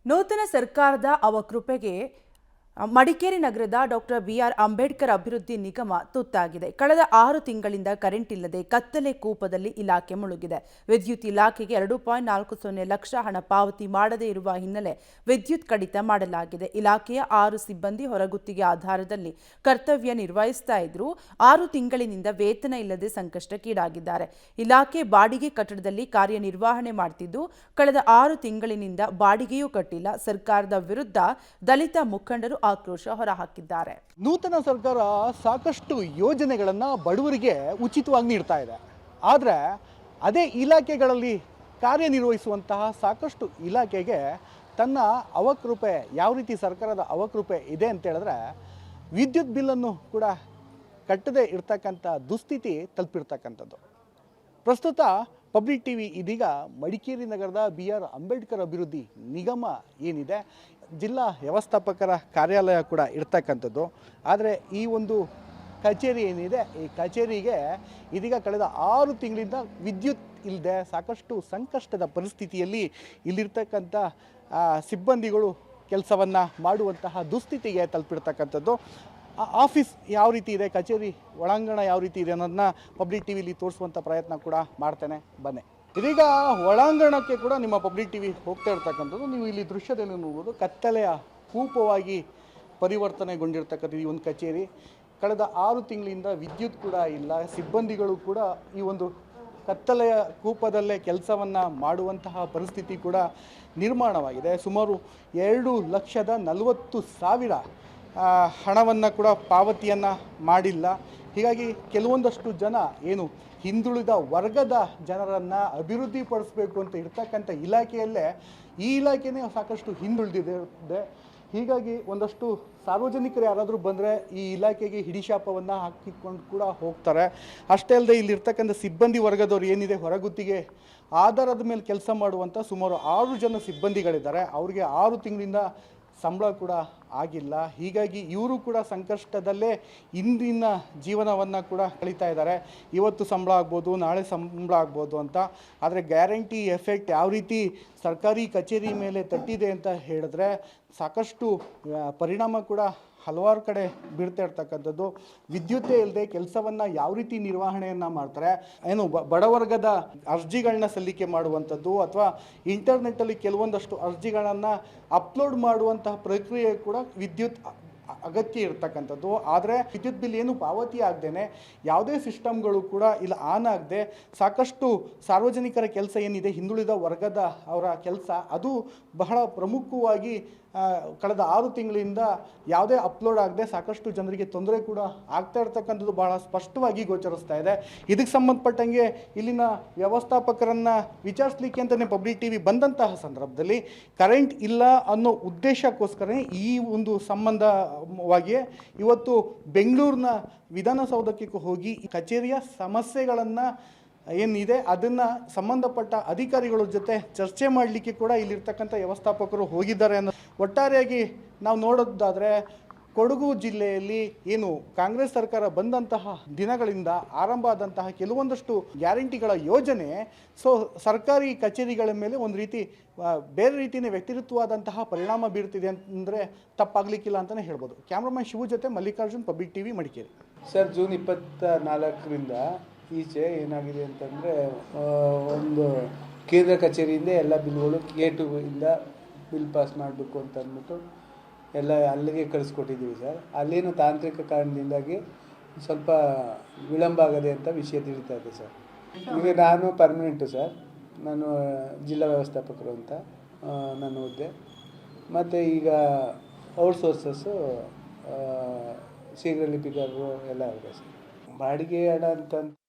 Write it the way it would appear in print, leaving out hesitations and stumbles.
ನೂತನ ಸರ್ಕಾರದ ಅವಕೃಪೆಗೆ ಮಡಿಕೇರಿ ನಗರದ ಡಾಕ್ಟರ್ ಬಿಆರ್ ಅಂಬೇಡ್ಕರ್ ಅಭಿವೃದ್ಧಿ ನಿಗಮ ತುತ್ತಾಗಿದೆ. ಕಳೆದ 6 ತಿಂಗಳಿಂದ ಕರೆಂಟ್ ಇಲ್ಲದೆ ಕತ್ತಲೆ ಕೂಪದಲ್ಲಿ ಇಲಾಖೆ ಮುಳುಗಿದೆ. ವಿದ್ಯುತ್ ಇಲಾಖೆಗೆ 2.40 ಲಕ್ಷ ಹಣ ಪಾವತಿ ಮಾಡದೇ ಇರುವ ಹಿನ್ನೆಲೆ ವಿದ್ಯುತ್ ಕಡಿತ ಮಾಡಲಾಗಿದೆ. ಇಲಾಖೆಯ 6 ಸಿಬ್ಬಂದಿ ಹೊರಗುತ್ತಿಗೆ ಆಧಾರದಲ್ಲಿ ಕರ್ತವ್ಯ ನಿರ್ವಹಿಸ್ತಾ ಇದ್ರು. 6 ತಿಂಗಳಿನಿಂದ ವೇತನ ಇಲ್ಲದೆ ಸಂಕಷ್ಟಕ್ಕೀಡಾಗಿದ್ದಾರೆ. ಇಲಾಖೆ ಬಾಡಿಗೆ ಕಟ್ಟಡದಲ್ಲಿ ಕಾರ್ಯನಿರ್ವಹಣೆ ಮಾಡುತ್ತಿದ್ದು, ಕಳೆದ 6 ತಿಂಗಳಿನಿಂದ ಬಾಡಿಗೆಯೂ ಕಟ್ಟಿಲ್ಲ. ಸರ್ಕಾರದ ವಿರುದ್ಧ ದಲಿತ ಮುಖಂಡರು ಆಕ್ರೋಶ ಹೊರಹಾಕಿದ್ದಾರೆ. ನೂತನ ಸರ್ಕಾರ ಸಾಕಷ್ಟು ಯೋಜನೆಗಳನ್ನು ಬಡವರಿಗೆ ಉಚಿತವಾಗಿ ನೀಡ್ತಾ ಇದೆ. ಆದರೆ ಅದೇ ಇಲಾಖೆಗಳಲ್ಲಿ ಕಾರ್ಯನಿರ್ವಹಿಸುವಂತಹ ಸಾಕಷ್ಟು ಇಲಾಖೆಗೆ ತನ್ನ ಅವಕೃಪೆ ಯಾವ ರೀತಿ ಸರ್ಕಾರದ ಅವಕೃಪೆ ಇದೆ ಅಂತ ಹೇಳಿದ್ರೆ ವಿದ್ಯುತ್ ಬಿಲ್ಲನ್ನು ಕೂಡ ಕಟ್ಟದೇ ಇರ್ತಕ್ಕಂಥ ದುಸ್ಥಿತಿ ತಲುಪಿರ್ತಕ್ಕಂಥದ್ದು. ಪ್ರಸ್ತುತ ಪಬ್ಲಿಕ್ ಟಿವಿ ಇದೀಗ ಮಡಿಕೇರಿ ನಗರದ BR ಅಂಬೇಡ್ಕರ್ ಅಭಿವೃದ್ಧಿ ನಿಗಮ ಏನಿದೆ, ಜಿಲ್ಲಾ ವ್ಯವಸ್ಥಾಪಕರ ಕಾರ್ಯಾಲಯ ಕೂಡ ಇರ್ತಕ್ಕಂಥದ್ದು. ಆದರೆ ಈ ಒಂದು ಕಚೇರಿ ಏನಿದೆ, ಈ ಕಚೇರಿಗೆ ಇದೀಗ ಕಳೆದ 6 ತಿಂಗಳಿಂದ ವಿದ್ಯುತ್ ಇಲ್ಲದೆ ಸಾಕಷ್ಟು ಸಂಕಷ್ಟದ ಪರಿಸ್ಥಿತಿಯಲ್ಲಿ ಇಲ್ಲಿರ್ತಕ್ಕಂಥ ಸಿಬ್ಬಂದಿಗಳು ಕೆಲಸವನ್ನು ಮಾಡುವಂತಹ ದುಸ್ಥಿತಿಗೆ ತಲುಪಿರ್ತಕ್ಕಂಥದ್ದು. ಆಫೀಸ್ ಯಾವ ರೀತಿ ಇದೆ, ಕಚೇರಿ ಒಳಾಂಗಣ ಯಾವ ರೀತಿ ಇದೆ ಅನ್ನೋದನ್ನ ಪಬ್ಲಿಕ್ ಟಿವಿಲಿ ತೋರಿಸುವಂಥ ಪ್ರಯತ್ನ ಕೂಡ ಮಾಡ್ತೇನೆ, ಬನ್ನಿ. ಇದೀಗ ಒಳಾಂಗಣಕ್ಕೆ ಕೂಡ ನಿಮ್ಮ ಪಬ್ಲಿಕ್ ಟಿವಿ ಹೋಗ್ತಾ ಇರ್ತಕ್ಕಂಥದ್ದು. ನೀವು ಇಲ್ಲಿ ದೃಶ್ಯದಲ್ಲಿ ನೋಡ್ಬೋದು, ಕತ್ತಲೆಯ ಕೂಪವಾಗಿ ಪರಿವರ್ತನೆಗೊಂಡಿರ್ತಕ್ಕಂಥ ಈ ಒಂದು ಕಚೇರಿ. ಕಳೆದ 6 ತಿಂಗಳಿಂದ ವಿದ್ಯುತ್ ಕೂಡ ಇಲ್ಲ, ಸಿಬ್ಬಂದಿಗಳು ಕೂಡ ಈ ಒಂದು ಕತ್ತಲೆಯ ಕೂಪದಲ್ಲೇ ಕೆಲಸವನ್ನು ಮಾಡುವಂತಹ ಪರಿಸ್ಥಿತಿ ಕೂಡ ನಿರ್ಮಾಣವಾಗಿದೆ. ಸುಮಾರು 2,40,000 ಹಣವನ್ನು ಕೂಡ ಪಾವತಿಯನ್ನು ಮಾಡಿಲ್ಲ. ಹೀಗಾಗಿ ಕೆಲವೊಂದಷ್ಟು ಜನ ಏನು ಹಿಂದುಳಿದ ವರ್ಗದ ಜನರನ್ನು ಅಭಿವೃದ್ಧಿಪಡಿಸಬೇಕು ಅಂತ ಇರ್ತಕ್ಕಂಥ ಇಲಾಖೆಯಲ್ಲೇ ಈ ಇಲಾಖೆನೇ ಸಾಕಷ್ಟು ಹಿಂದುಳಿದಿದೆ. ಹೀಗಾಗಿ ಒಂದಷ್ಟು ಸಾರ್ವಜನಿಕರು ಯಾರಾದರೂ ಬಂದರೆ ಈ ಇಲಾಖೆಗೆ ಹಿಡಿಶಾಪವನ್ನು ಹಾಕಿಕೊಂಡು ಕೂಡ ಹೋಗ್ತಾರೆ. ಅಷ್ಟೇ ಅಲ್ಲದೆ ಇಲ್ಲಿರ್ತಕ್ಕಂಥ ಸಿಬ್ಬಂದಿ ವರ್ಗದವ್ರು ಏನಿದೆ, ಹೊರಗುತ್ತಿಗೆ ಆಧಾರದ ಮೇಲೆ ಕೆಲಸ ಮಾಡುವಂಥ ಸುಮಾರು 6 ಜನ ಸಿಬ್ಬಂದಿಗಳಿದ್ದಾರೆ. ಅವರಿಗೆ 6 ತಿಂಗಳಿಂದ ಸಂಬಳ ಕೂಡ ಆಗಿಲ್ಲ. ಹೀಗಾಗಿ ಇವರು ಕೂಡ ಸಂಕಷ್ಟದಲ್ಲೇ ಇಂದಿನ ಜೀವನವನ್ನು ಕೂಡ ಕಳೀತಾ ಇದ್ದಾರೆ. ಇವತ್ತು ಸಂಬಳ ಆಗ್ಬೋದು, ನಾಳೆ ಸಂಬಳ ಆಗ್ಬೋದು ಅಂತ. ಆದರೆ ಗ್ಯಾರಂಟಿ ಎಫೆಕ್ಟ್ ಯಾವ ರೀತಿ ಸರ್ಕಾರಿ ಕಚೇರಿ ಮೇಲೆ ತಟ್ಟಿದೆ ಅಂತ ಹೇಳಿದ್ರೆ ಸಾಕಷ್ಟು ಪರಿಣಾಮ ಕೂಡ ಹಲವಾರು ಕಡೆ ಬೀಳ್ತಾ ಇರ್ತಕ್ಕಂಥದ್ದು. ವಿದ್ಯುತ್ತೇ ಇಲ್ಲದೆ ಕೆಲಸವನ್ನು ಯಾವ ರೀತಿ ನಿರ್ವಹಣೆಯನ್ನು ಮಾಡ್ತಾರೆ, ಏನು ಬಡವರ್ಗದ ಅರ್ಜಿಗಳನ್ನ ಸಲ್ಲಿಕೆ ಮಾಡುವಂಥದ್ದು ಅಥವಾ ಇಂಟರ್ನೆಟ್ಟಲ್ಲಿ ಕೆಲವೊಂದಷ್ಟು ಅರ್ಜಿಗಳನ್ನು ಅಪ್ಲೋಡ್ ಮಾಡುವಂತಹ ಪ್ರಕ್ರಿಯೆ ಕೂಡ ವಿದ್ಯುತ್ ಅಗತ್ಯ ಇರ್ತಕ್ಕಂಥದ್ದು. ಆದರೆ ವಿದ್ಯುತ್ ಬಿಲ್ ಏನು ಪಾವತಿ ಆಗದೇನೆ ಯಾವುದೇ ಸಿಸ್ಟಮ್ಗಳು ಕೂಡ ಇಲ್ಲ ಆನ್ ಆಗದೆ ಸಾಕಷ್ಟು ಸಾರ್ವಜನಿಕರ ಕೆಲಸ ಏನಿದೆ, ಹಿಂದುಳಿದ ವರ್ಗದ ಅವರ ಕೆಲಸ, ಅದು ಬಹಳ ಪ್ರಮುಖವಾಗಿ ಕಳೆದ 6 ತಿಂಗಳಿಂದ ಯಾವುದೇ ಅಪ್ಲೋಡ್ ಆಗದೆ ಸಾಕಷ್ಟು ಜನರಿಗೆ ತೊಂದರೆ ಕೂಡ ಆಗ್ತಾ ಇರ್ತಕ್ಕಂಥದ್ದು ಬಹಳ ಸ್ಪಷ್ಟವಾಗಿ ಗೋಚರಿಸ್ತಾ ಇದೆ. ಇದಕ್ಕೆ ಸಂಬಂಧಪಟ್ಟಂಗೆ ಇಲ್ಲಿನ ವ್ಯವಸ್ಥಾಪಕರನ್ನು ವಿಚಾರಿಸಲಿಕ್ಕೆ ಅಂತಲೇ ಪಬ್ಲಿಕ್ ಟಿವಿ ಬಂದಂತಹ ಸಂದರ್ಭದಲ್ಲಿ ಕರೆಂಟ್ ಇಲ್ಲ ಅನ್ನೋ ಉದ್ದೇಶಕ್ಕೋಸ್ಕರ ಈ ಒಂದು ಸಂಬಂಧವಾಗಿಯೇ ಇವತ್ತು ಬೆಂಗಳೂರಿನ ವಿಧಾನಸೌಧಕ್ಕೆ ಹೋಗಿ ಕಚೇರಿಯ ಸಮಸ್ಯೆಗಳನ್ನು ಏನಿದೆ ಅದನ್ನು ಸಂಬಂಧಪಟ್ಟ ಅಧಿಕಾರಿಗಳ ಜೊತೆ ಚರ್ಚೆ ಮಾಡಲಿಕ್ಕೆ ಕೂಡ ಇಲ್ಲಿರ್ತಕ್ಕಂಥ ವ್ಯವಸ್ಥಾಪಕರು ಹೋಗಿದ್ದಾರೆ ಅನ್ನೋ. ಒಟ್ಟಾರೆಯಾಗಿ ನಾವು ನೋಡೋದಾದರೆ ಕೊಡಗು ಜಿಲ್ಲೆಯಲ್ಲಿ ಏನು ಕಾಂಗ್ರೆಸ್ ಸರ್ಕಾರ ಬಂದಂತಹ ದಿನಗಳಿಂದ ಆರಂಭ ಆದಂತಹ ಕೆಲವೊಂದಷ್ಟು ಗ್ಯಾರಂಟಿಗಳ ಯೋಜನೆ ಸರ್ಕಾರಿ ಕಚೇರಿಗಳ ಮೇಲೆ ಒಂದು ರೀತಿ ಬೇರೆ ರೀತಿಯೇ ವ್ಯತಿರಿಕ್ತವಾದಂತಹ ಪರಿಣಾಮ ಬೀರ್ತಿದೆ ಅಂತಂದರೆ ತಪ್ಪಾಗಲಿಕ್ಕಿಲ್ಲ ಅಂತಲೇ ಹೇಳ್ಬೋದು. ಕ್ಯಾಮ್ರಾಮನ್ ಶಿವು ಜೊತೆ Mallikarjun, public TV, Madikeri. Sir, June 24ರಿಂದ ಈಚೆ ಏನಾಗಿದೆ ಅಂತಂದರೆ ಒಂದು ಕೇಂದ್ರ ಕಚೇರಿಯಿಂದ ಎಲ್ಲ ಬಿಲ್ಗಳು A2 ಇಂದ ಬಿಲ್ ಪಾಸ್ ಮಾಡಬೇಕು ಅಂತ ಅಂದ್ಬಿಟ್ಟು ಎಲ್ಲ ಅಲ್ಲಿಗೆ ಕಳಿಸ್ಕೊಟ್ಟಿದ್ದೀವಿ ಸರ್. ಅಲ್ಲೇನು ತಾಂತ್ರಿಕ ಕಾರಣದಿಂದಾಗಿ ಸ್ವಲ್ಪ ವಿಳಂಬ ಆಗದೆ ಅಂತ ವಿಷಯ ತಿಳಿತಾ ಇದೆ ಸರ್. ಈಗ ನಾನು ಪರ್ಮನೆಂಟು ಸರ್, ನಾನು ಜಿಲ್ಲಾ ವ್ಯವಸ್ಥಾಪಕರು ಅಂತ ನನ್ನ ಹುದ್ದೆ. ಮತ್ತು ಈಗ ಔಟ್ಸೋರ್ಸಸ್ಸು ಶೀಘ್ರ ಲಿಪಿಗಾರರು ಎಲ್ಲ ಇದೆ ಸರ್. ಬಾಡಿಗೆ ಹಣ ಅಂತ